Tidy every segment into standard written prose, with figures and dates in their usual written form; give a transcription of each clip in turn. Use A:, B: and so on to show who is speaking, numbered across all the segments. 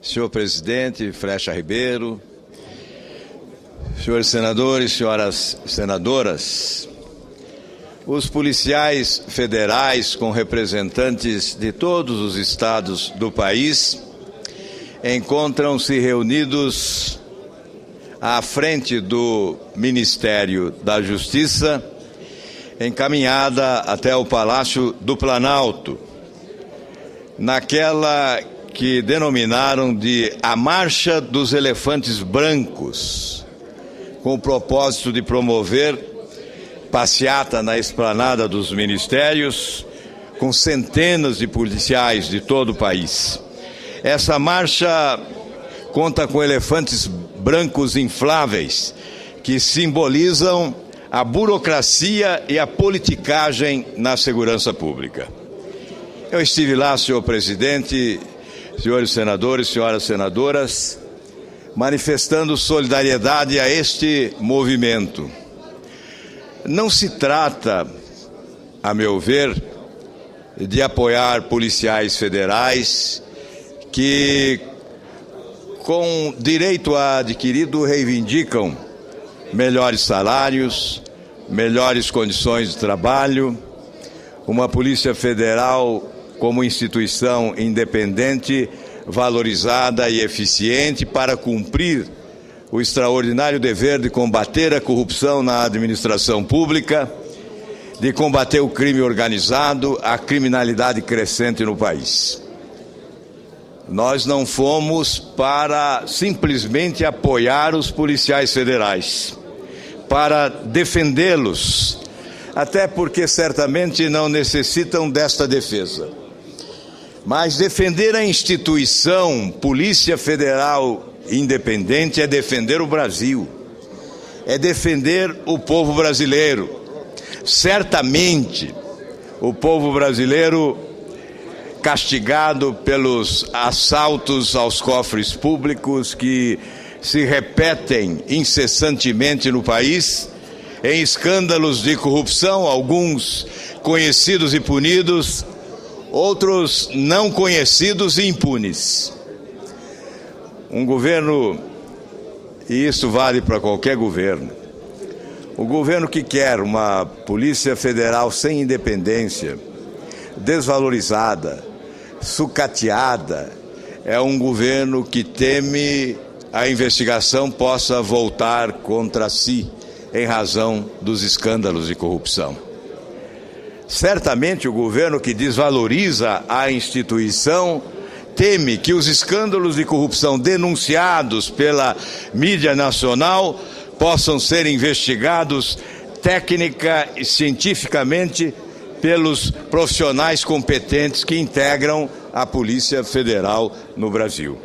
A: Senhor presidente Frecha Ribeiro, senhores senadores, senhoras senadoras, os policiais federais com representantes de todos os estados do país encontram-se reunidos à frente do Ministério da Justiça, encaminhada até o Palácio do Planalto, naquela que denominaram de a Marcha dos Elefantes Brancos, com o propósito de promover passeata na esplanada dos ministérios, com centenas de policiais de todo o país. Essa marcha conta com elefantes brancos infláveis, que simbolizam a burocracia e a politicagem na segurança pública. Eu estive lá, senhor presidente, senhores senadores, senhoras senadoras, manifestando solidariedade a este movimento. Não se trata, a meu ver, de apoiar policiais federais que, com direito adquirido, reivindicam melhores salários, melhores condições de trabalho, uma Polícia Federal como instituição independente, valorizada e eficiente para cumprir o extraordinário dever de combater a corrupção na administração pública, de combater o crime organizado, a criminalidade crescente no país. Nós não fomos para simplesmente apoiar os policiais federais, para defendê-los, até porque certamente não necessitam desta defesa. Mas defender a instituição Polícia Federal Independente é defender o Brasil, é defender o povo brasileiro. Certamente, o povo brasileiro, castigado pelos assaltos aos cofres públicos que se repetem incessantemente no país, em escândalos de corrupção, alguns conhecidos e punidos, outros não conhecidos e impunes. Um governo, e isso vale para qualquer governo, o governo que quer uma Polícia Federal sem independência, desvalorizada, sucateada, é um governo que teme a investigação possa voltar contra si em razão dos escândalos de corrupção. Certamente o governo que desvaloriza a instituição teme que os escândalos de corrupção denunciados pela mídia nacional possam ser investigados técnica e cientificamente pelos profissionais competentes que integram a Polícia Federal no Brasil.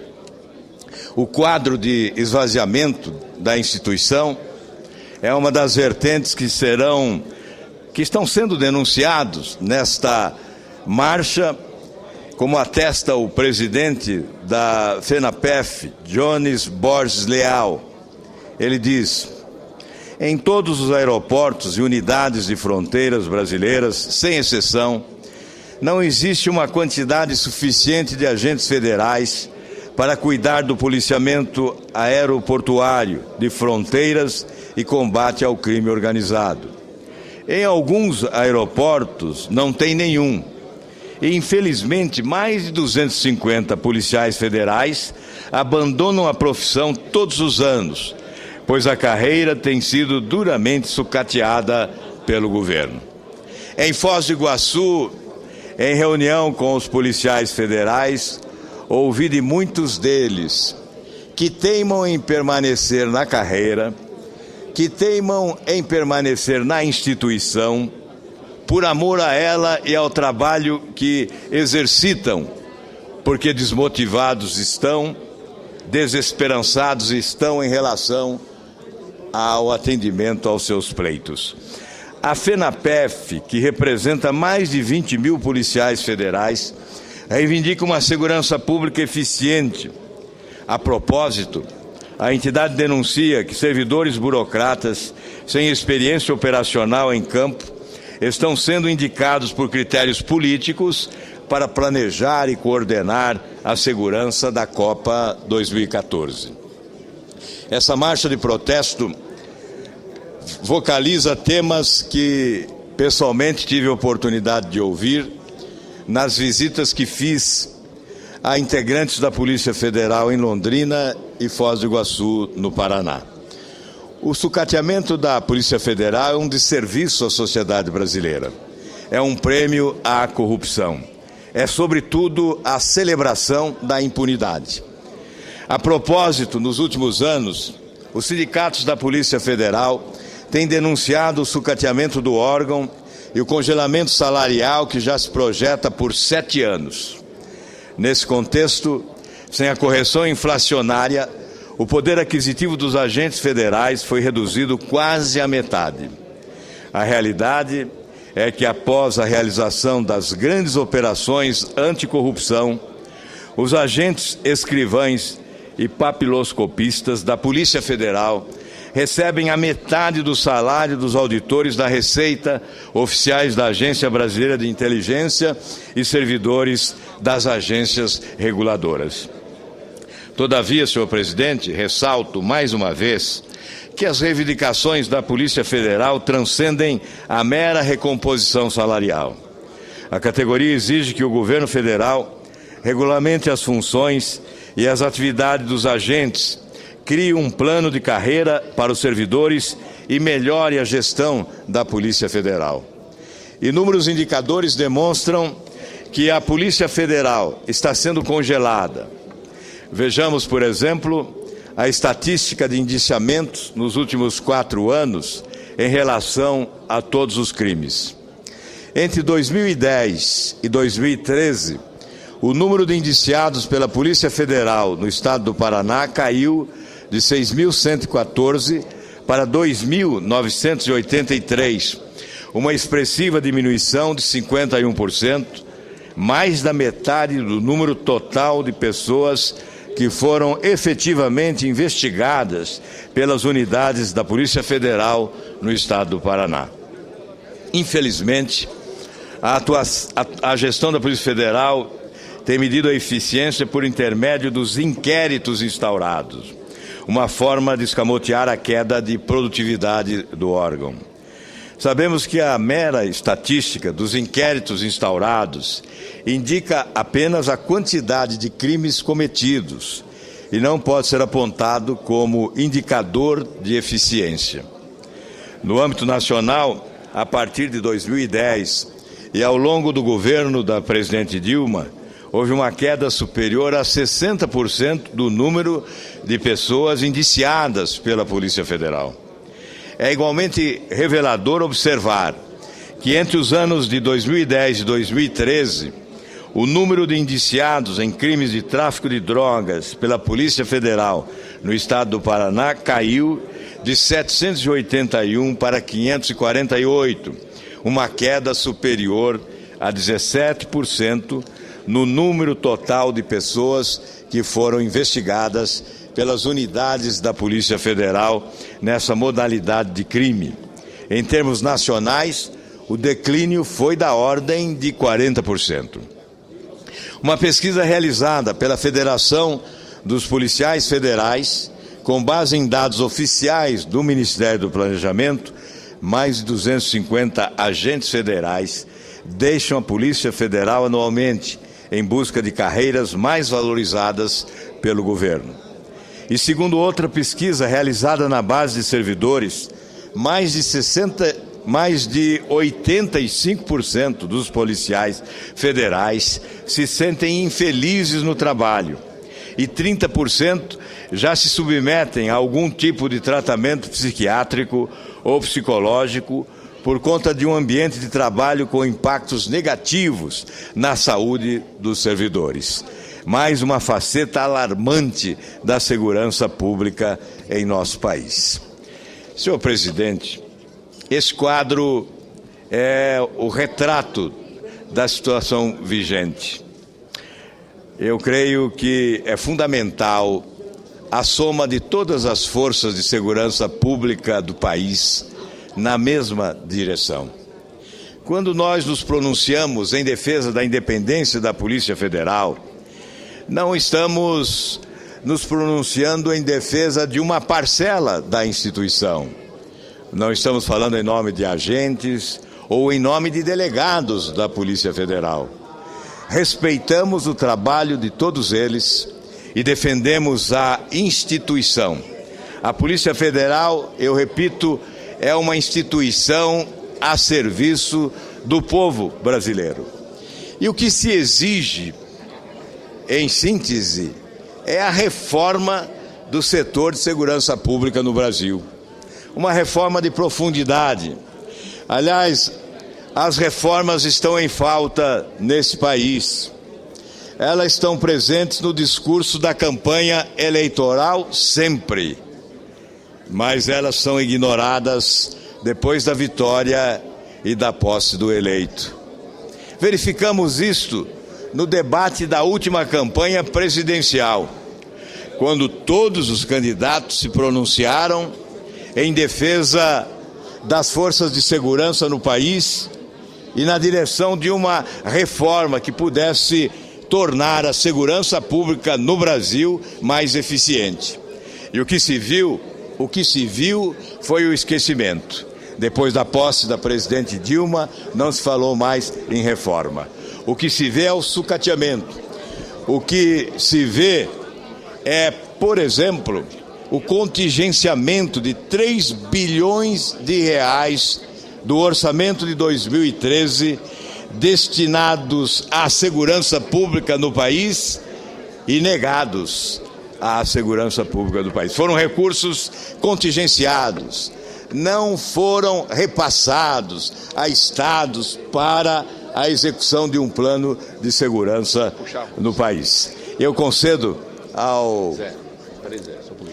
A: O quadro de esvaziamento da instituição é uma das vertentes que estão sendo denunciados nesta marcha, como atesta o presidente da FENAPEF, Jones Borges Leal. Ele diz: em todos os aeroportos e unidades de fronteiras brasileiras, sem exceção, não existe uma quantidade suficiente de agentes federais para cuidar do policiamento aeroportuário, de fronteiras e combate ao crime organizado. Em alguns aeroportos não tem nenhum. E, infelizmente, mais de 250 policiais federais abandonam a profissão todos os anos, pois a carreira tem sido duramente sucateada pelo governo. Em Foz do Iguaçu, em reunião com os policiais federais, ouvi de muitos deles que teimam em permanecer na carreira, que teimam em permanecer na instituição, por amor a ela e ao trabalho que exercitam, porque desmotivados estão, desesperançados estão em relação ao atendimento aos seus pleitos. A FENAPEF, que representa mais de 20 mil policiais federais, reivindica uma segurança pública eficiente. A propósito, a entidade denuncia que servidores burocratas sem experiência operacional em campo estão sendo indicados por critérios políticos para planejar e coordenar a segurança da Copa 2014. Essa marcha de protesto vocaliza temas que pessoalmente tive a oportunidade de ouvir nas visitas que fiz a integrantes da Polícia Federal em Londrina e Foz do Iguaçu, no Paraná. O sucateamento da Polícia Federal é um desserviço à sociedade brasileira. É um prêmio à corrupção. É, sobretudo, a celebração da impunidade. A propósito, nos últimos anos, os sindicatos da Polícia Federal têm denunciado o sucateamento do órgão e o congelamento salarial que já se projeta por 7 anos. Nesse contexto, sem a correção inflacionária, o poder aquisitivo dos agentes federais foi reduzido quase à metade. A realidade é que, após a realização das grandes operações anticorrupção, os agentes escrivães e papiloscopistas da Polícia Federal recebem a metade do salário dos auditores da Receita, oficiais da Agência Brasileira de Inteligência e servidores das agências reguladoras. Todavia, senhor presidente, ressalto mais uma vez que as reivindicações da Polícia Federal transcendem a mera recomposição salarial. A categoria exige que o governo federal regulamente as funções e as atividades dos agentes, crie um plano de carreira para os servidores e melhore a gestão da Polícia Federal. Inúmeros indicadores demonstram que a Polícia Federal está sendo congelada. Vejamos, por exemplo, a estatística de indiciamentos nos últimos 4 anos em relação a todos os crimes. Entre 2010 e 2013, o número de indiciados pela Polícia Federal no estado do Paraná caiu de 6.114 para 2.983, uma expressiva diminuição de 51%, mais da metade do número total de pessoas que foram efetivamente investigadas pelas unidades da Polícia Federal no estado do Paraná. Infelizmente, a gestão da Polícia Federal tem medido a eficiência por intermédio dos inquéritos instaurados, uma forma de escamotear a queda de produtividade do órgão. Sabemos que a mera estatística dos inquéritos instaurados indica apenas a quantidade de crimes cometidos e não pode ser apontado como indicador de eficiência. No âmbito nacional, a partir de 2010 e ao longo do governo da presidente Dilma, houve uma queda superior a 60% do número de pessoas indiciadas pela Polícia Federal. É igualmente revelador observar que entre os anos de 2010 e 2013, o número de indiciados em crimes de tráfico de drogas pela Polícia Federal no estado do Paraná caiu de 781 para 548, uma queda superior a 17% no número total de pessoas que foram investigadas pelas unidades da Polícia Federal nessa modalidade de crime. Em termos nacionais, o declínio foi da ordem de 40%. Uma pesquisa realizada pela Federação dos Policiais Federais, com base em dados oficiais do Ministério do Planejamento, mais de 250 agentes federais deixam a Polícia Federal anualmente em busca de carreiras mais valorizadas pelo governo. E segundo outra pesquisa realizada na base de servidores, mais de 85% dos policiais federais se sentem infelizes no trabalho e 30% já se submetem a algum tipo de tratamento psiquiátrico ou psicológico por conta de um ambiente de trabalho com impactos negativos na saúde dos servidores. Mais uma faceta alarmante da segurança pública em nosso país. Senhor presidente, esse quadro é o retrato da situação vigente. Eu creio que é fundamental a soma de todas as forças de segurança pública do país na mesma direção. Quando nós nos pronunciamos em defesa da independência da Polícia Federal, não estamos nos pronunciando em defesa de uma parcela da instituição. Não estamos falando em nome de agentes ou em nome de delegados da Polícia Federal. Respeitamos o trabalho de todos eles e defendemos a instituição. A Polícia Federal, eu repito, é uma instituição a serviço do povo brasileiro. E o que se exige, em síntese, é a reforma do setor de segurança pública no Brasil. Uma reforma de profundidade. Aliás, as reformas estão em falta nesse país. Elas estão presentes no discurso da campanha eleitoral sempre, mas elas são ignoradas depois da vitória e da posse do eleito. Verificamos isto no debate da última campanha presidencial, quando todos os candidatos se pronunciaram em defesa das forças de segurança no país e na direção de uma reforma que pudesse tornar a segurança pública no Brasil mais eficiente. E o que se viu foi o esquecimento. Depois da posse da presidente Dilma, não se falou mais em reforma. O que se vê é o sucateamento. O que se vê é, por exemplo, o contingenciamento de 3 bilhões de reais do orçamento de 2013 destinados à segurança pública no país e negados à segurança pública do país. Foram recursos contingenciados, não foram repassados a estados para a execução de um plano de segurança no país. Eu concedo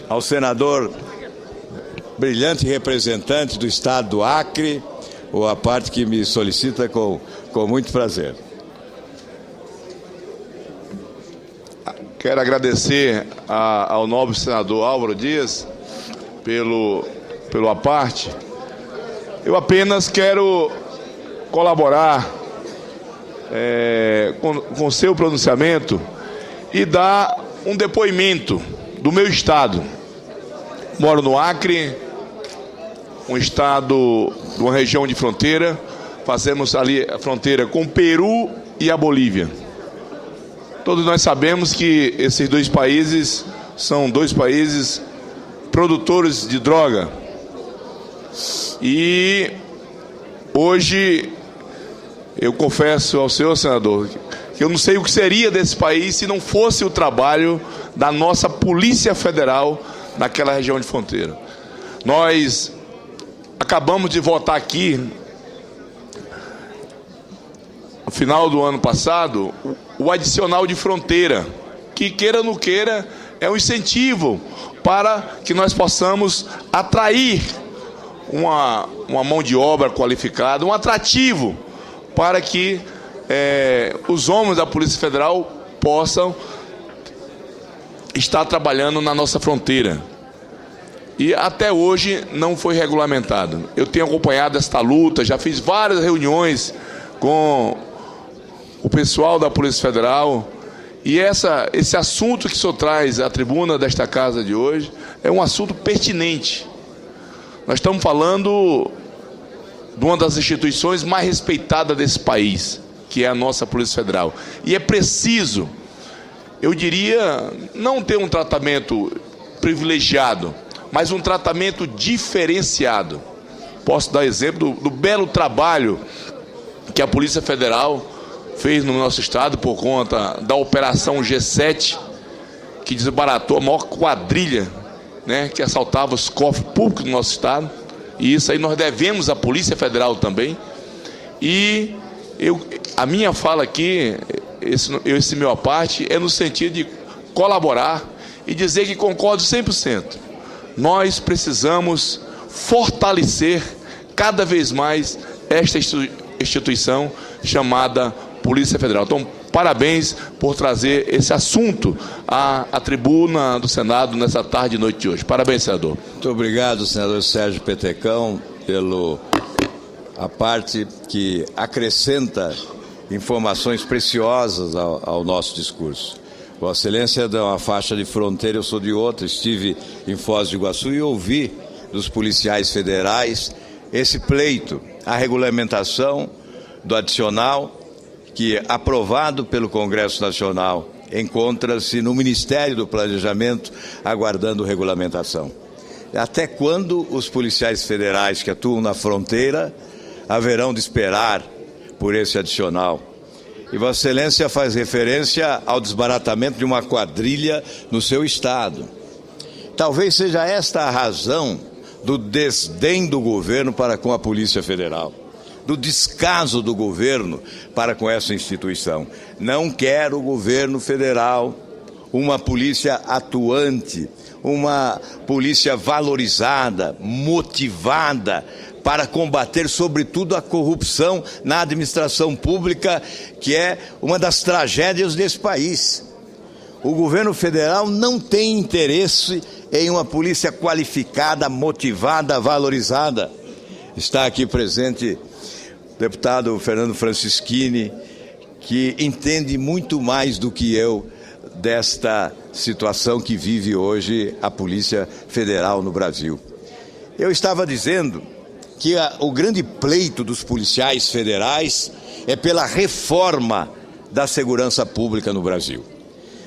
A: ao senador, brilhante representante do estado do Acre, ou a parte que me solicita com muito prazer.
B: Quero agradecer ao nobre senador Álvaro Dias pelo aparte. Eu apenas quero colaborar com seu pronunciamento e dar um depoimento do meu estado. Moro no Acre, um estado, uma região de fronteira. Fazemos ali a fronteira com o Peru e a Bolívia. Todos nós sabemos que esses dois países são dois países produtores de droga. E hoje eu confesso ao senhor senador que eu não sei o que seria desse país se não fosse o trabalho da nossa Polícia Federal naquela região de fronteira. Nós acabamos de votar aqui, no final do ano passado, o adicional de fronteira, que queira ou não queira, é um incentivo para que nós possamos atrair uma mão de obra qualificada, um atrativo para que os homens da Polícia Federal possam estar trabalhando na nossa fronteira. E até hoje não foi regulamentado. Eu tenho acompanhado esta luta, já fiz várias reuniões com o pessoal da Polícia Federal, e esse assunto que o senhor traz à tribuna desta casa de hoje é um assunto pertinente. Nós estamos falando de uma das instituições mais respeitadas desse país, que é a nossa Polícia Federal. E é preciso, eu diria, não ter um tratamento privilegiado, mas um tratamento diferenciado. Posso dar exemplo do belo trabalho que a Polícia Federal fez no nosso estado por conta da Operação G7, que desbaratou a maior quadrilha, né, que assaltava os cofres públicos do nosso estado. E isso aí nós devemos à Polícia Federal também. E a minha fala aqui, esse meu aparte, é no sentido de colaborar e dizer que concordo 100%. Nós precisamos fortalecer cada vez mais esta instituição chamada Polícia Federal. Então, parabéns por trazer esse assunto à tribuna do Senado nessa tarde e noite de hoje. Parabéns, senador.
A: Muito obrigado, senador Sérgio Petecão, a parte que acrescenta informações preciosas ao nosso discurso. Vossa Excelência é de uma faixa de fronteira, eu sou de outra. Estive em Foz do Iguaçu e ouvi dos policiais federais esse pleito, a regulamentação do adicional que, aprovado pelo Congresso Nacional, encontra-se no Ministério do Planejamento aguardando regulamentação. Até quando os policiais federais que atuam na fronteira haverão de esperar por esse adicional? E Vossa Excelência faz referência ao desbaratamento de uma quadrilha no seu estado. Talvez seja esta a razão do desdém do governo para com a Polícia Federal, do descaso do governo para com essa instituição. Não quer o governo federal uma polícia atuante, uma polícia valorizada, motivada para combater, sobretudo, a corrupção na administração pública, que é uma das tragédias desse país. O governo federal não tem interesse em uma polícia qualificada, motivada, valorizada. Está aqui presente o deputado Fernando Francischini, que entende muito mais do que eu desta situação que vive hoje a Polícia Federal no Brasil. Eu estava dizendo que o grande pleito dos policiais federais é pela reforma da segurança pública no Brasil,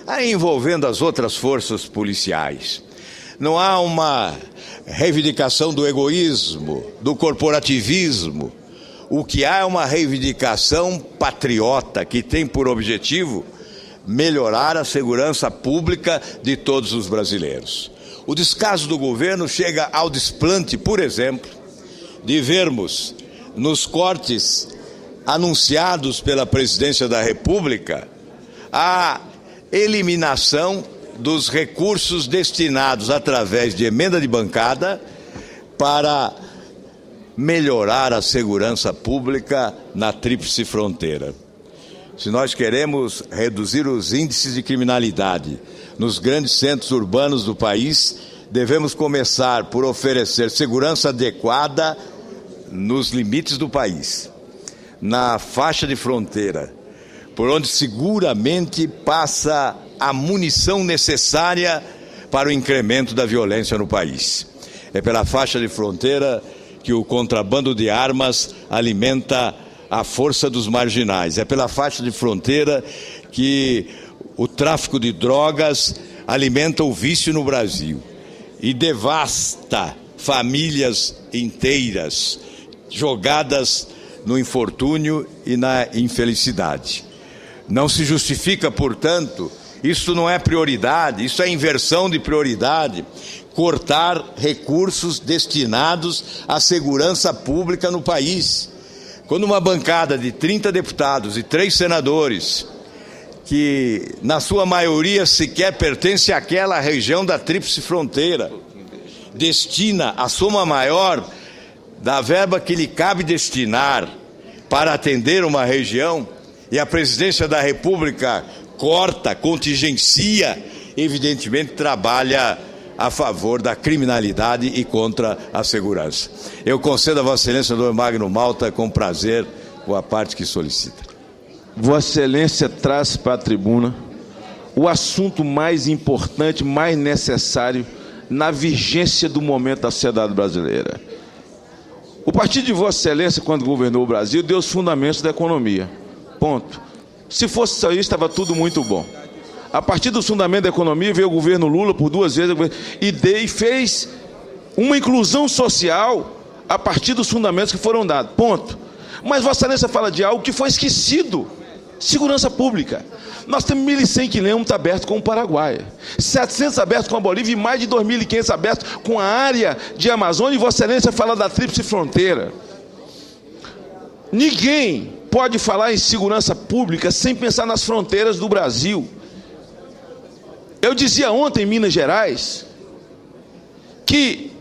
A: aí envolvendo as outras forças policiais. Não há uma reivindicação do egoísmo, do corporativismo. O que há é uma reivindicação patriota que tem por objetivo melhorar a segurança pública de todos os brasileiros. O descaso do governo chega ao desplante, por exemplo, de vermos nos cortes anunciados pela Presidência da República a eliminação dos recursos destinados através de emenda de bancada para melhorar a segurança pública na Tríplice Fronteira. Se nós queremos reduzir os índices de criminalidade nos grandes centros urbanos do país, devemos começar por oferecer segurança adequada nos limites do país, na faixa de fronteira, por onde seguramente passa a munição necessária para o incremento da violência no país. É pela faixa de fronteira que o contrabando de armas alimenta a força dos marginais. É pela faixa de fronteira que o tráfico de drogas alimenta o vício no Brasil e devasta famílias inteiras, jogadas no infortúnio e na infelicidade. Não se justifica, portanto, isso não é prioridade, isso é inversão de prioridade, cortar recursos destinados à segurança pública no país. Quando uma bancada de 30 deputados e 3 senadores, que na sua maioria sequer pertence àquela região da Tríplice Fronteira, destina a soma maior da verba que lhe cabe destinar para atender uma região, e a Presidência da República corta, contingencia, evidentemente trabalha a favor da criminalidade e contra a segurança. Eu concedo a Vossa Excelência, Dr. Magno Malta, com prazer, com a parte que solicita.
C: Vossa Excelência traz para a tribuna o assunto mais importante, mais necessário na vigência do momento da sociedade brasileira. O partido de Vossa Excelência, quando governou o Brasil, deu os fundamentos da economia. Ponto. Se fosse só isso, estava tudo muito bom. A partir do fundamento da economia, veio o governo Lula por 2 vezes e fez uma inclusão social a partir dos fundamentos que foram dados. Ponto. Mas Vossa Excelência fala de algo que foi esquecido. Segurança pública. Nós temos 1.100 quilômetros abertos com o Paraguai, 700 abertos com a Bolívia e mais de 2.500 abertos com a área de Amazônia, e Vossa Excelência fala da Tríplice Fronteira. Ninguém pode falar em segurança pública sem pensar nas fronteiras do Brasil. Eu dizia ontem em Minas Gerais que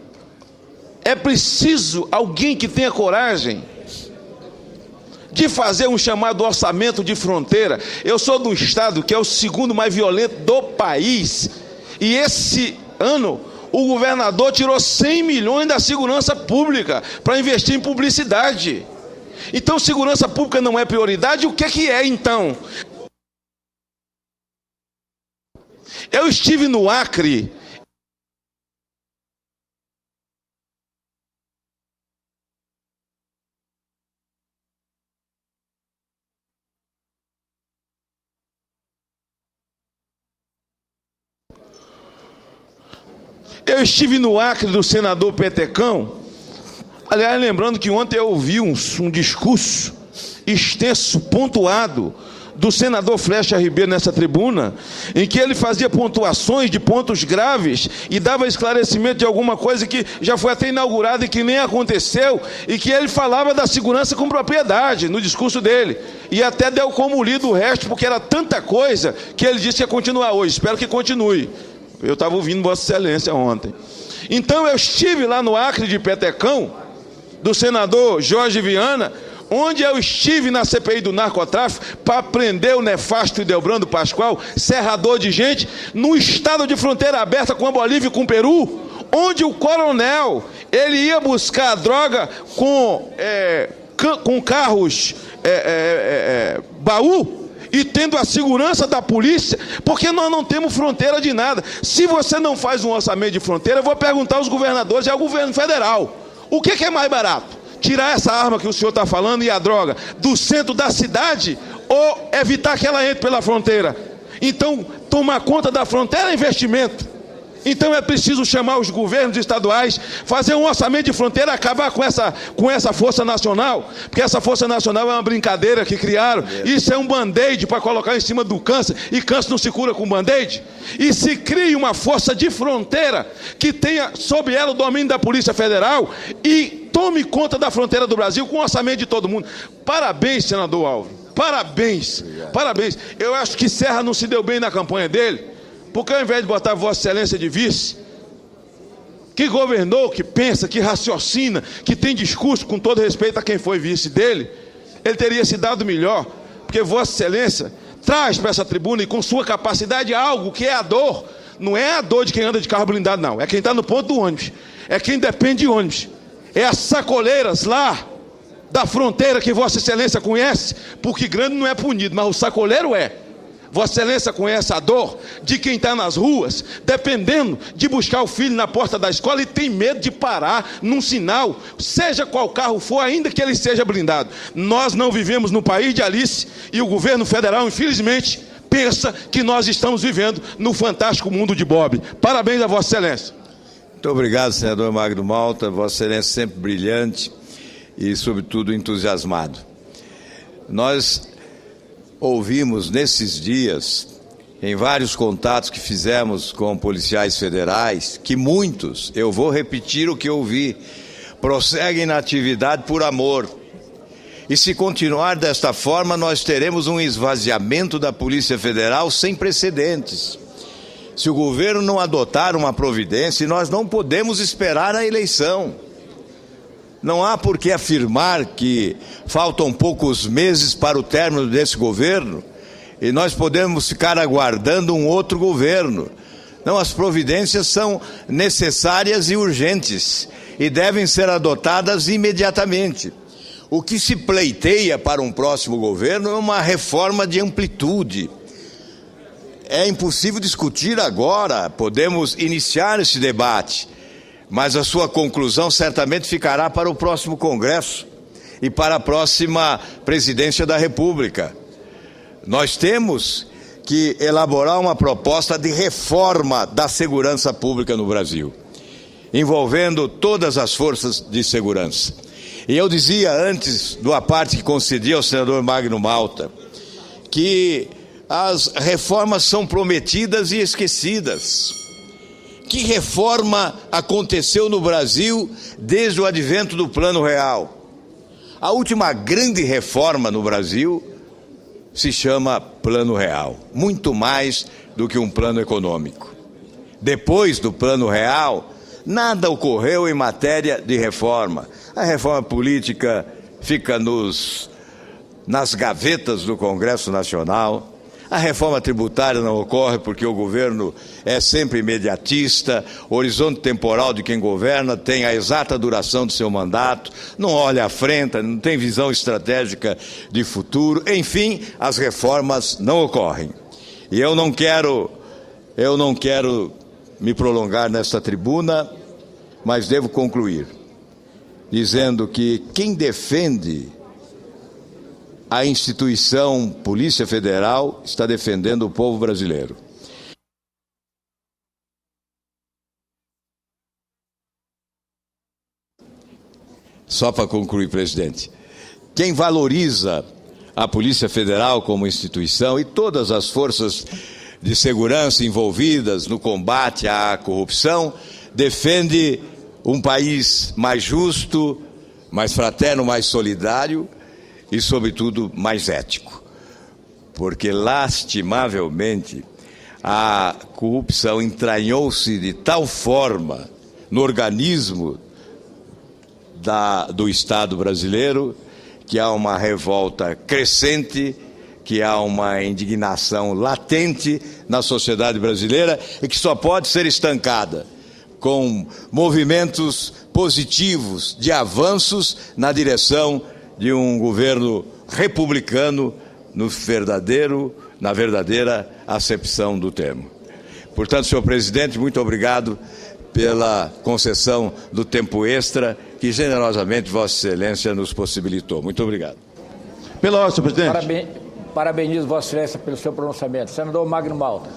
C: é preciso alguém que tenha coragem de fazer um chamado orçamento de fronteira. Eu sou de um estado que é o 2º mais violento do país, e esse ano o governador tirou 100 milhões da segurança pública para investir em publicidade. Então, segurança pública não é prioridade? O que é então? Eu estive no Acre. Eu estive no Acre do senador Petecão. Aliás, lembrando que ontem eu ouvi um discurso extenso, pontuado, do senador Flecha Ribeiro nessa tribuna, em que ele fazia pontuações de pontos graves e dava esclarecimento de alguma coisa que já foi até inaugurada e que nem aconteceu, e que ele falava da segurança com propriedade no discurso dele, e até deu como lido o resto, porque era tanta coisa que ele disse que ia continuar hoje. Espero que continue. Eu estava ouvindo Vossa Excelência ontem. Então eu estive lá no Acre de Petecão, do senador Jorge Viana, onde eu estive na CPI do narcotráfico para prender o nefasto Ildebrando Pascoal, serrador de gente, num estado de fronteira aberta com a Bolívia e com o Peru, onde o coronel, ele ia buscar a droga com carros baú, e tendo a segurança da polícia, porque nós não temos fronteira de nada. Se você não faz um orçamento de fronteira, eu vou perguntar aos governadores e ao governo federal, o que é mais barato? Tirar essa arma que o senhor está falando e a droga do centro da cidade, ou evitar que ela entre pela fronteira? Então, tomar conta da fronteira é investimento. Então é preciso chamar os governos estaduais, fazer um orçamento de fronteira, acabar com essa Força Nacional, porque essa Força Nacional é uma brincadeira que criaram. Isso é um band-aid para colocar em cima do câncer, e câncer não se cura com band-aid. E se crie uma força de fronteira que tenha sob ela o domínio da Polícia Federal e tome conta da fronteira do Brasil com o orçamento de todo mundo. Parabéns, senador Álvaro. Parabéns. Obrigado. Parabéns. Eu acho que Serra não se deu bem na campanha dele, porque ao invés de botar Vossa Excelência de vice, que governou, que pensa, que raciocina, que tem discurso, com todo respeito a quem foi vice dele, ele teria se dado melhor, porque Vossa Excelência traz para essa tribuna, e com sua capacidade, algo que é a dor. Não é a dor de quem anda de carro blindado, não. É quem está no ponto do ônibus. É quem depende de ônibus. É as sacoleiras lá da fronteira que Vossa Excelência conhece, porque grande não é punido, mas o sacoleiro é. Vossa Excelência conhece a dor de quem está nas ruas, dependendo de buscar o filho na porta da escola e tem medo de parar num sinal, seja qual carro for, ainda que ele seja blindado. Nós não vivemos no país de Alice, e o governo federal, infelizmente, pensa que nós estamos vivendo no fantástico mundo de Bob. Parabéns a Vossa Excelência.
A: Muito obrigado, senador Magno Malta. Vossa Excelência sempre brilhante e, sobretudo, entusiasmado. Nós ouvimos nesses dias, em vários contatos que fizemos com policiais federais, que muitos, eu vou repetir o que eu ouvi, prosseguem na atividade por amor. E se continuar desta forma, nós teremos um esvaziamento da Polícia Federal sem precedentes. Se o governo não adotar uma providência, nós não podemos esperar a eleição. Não há por que afirmar que faltam poucos meses para o término desse governo e nós podemos ficar aguardando um outro governo. Não, as providências são necessárias e urgentes e devem ser adotadas imediatamente. O que se pleiteia para um próximo governo é uma reforma de amplitude. É impossível discutir agora, podemos iniciar esse debate, mas a sua conclusão certamente ficará para o próximo Congresso e para a próxima Presidência da República. Nós temos que elaborar uma proposta de reforma da segurança pública no Brasil, envolvendo todas as forças de segurança. E eu dizia antes do aparte que concedi ao senador Magno Malta, que as reformas são prometidas e esquecidas. Que reforma aconteceu no Brasil desde o advento do Plano Real? A última grande reforma no Brasil se chama Plano Real, muito mais do que um plano econômico. Depois do Plano Real, nada ocorreu em matéria de reforma. A reforma política fica nas gavetas do Congresso Nacional. A reforma tributária não ocorre porque o governo é sempre imediatista, o horizonte temporal de quem governa tem a exata duração do seu mandato, não olha à frente, não tem visão estratégica de futuro, enfim, as reformas não ocorrem. E eu não quero Eu não quero me prolongar nesta tribuna, mas devo concluir dizendo que quem defende a instituição Polícia Federal está defendendo o povo brasileiro. Só para concluir, presidente, quem valoriza a Polícia Federal como instituição e todas as forças de segurança envolvidas no combate à corrupção defende um país mais justo, mais fraterno, mais solidário e, sobretudo, mais ético. Porque, lastimavelmente, a corrupção entranhou-se de tal forma no organismo do Estado brasileiro que há uma revolta crescente, que há uma indignação latente na sociedade brasileira e que só pode ser estancada com movimentos positivos de avanços na direção de um governo republicano na verdadeira acepção do termo. Portanto, senhor presidente, muito obrigado pela concessão do tempo extra que generosamente Vossa Excelência nos possibilitou. Muito obrigado.
C: Pela ordem, senhor presidente.
D: Parabenizo Vossa Excelência pelo seu pronunciamento. Senador Magno Malta.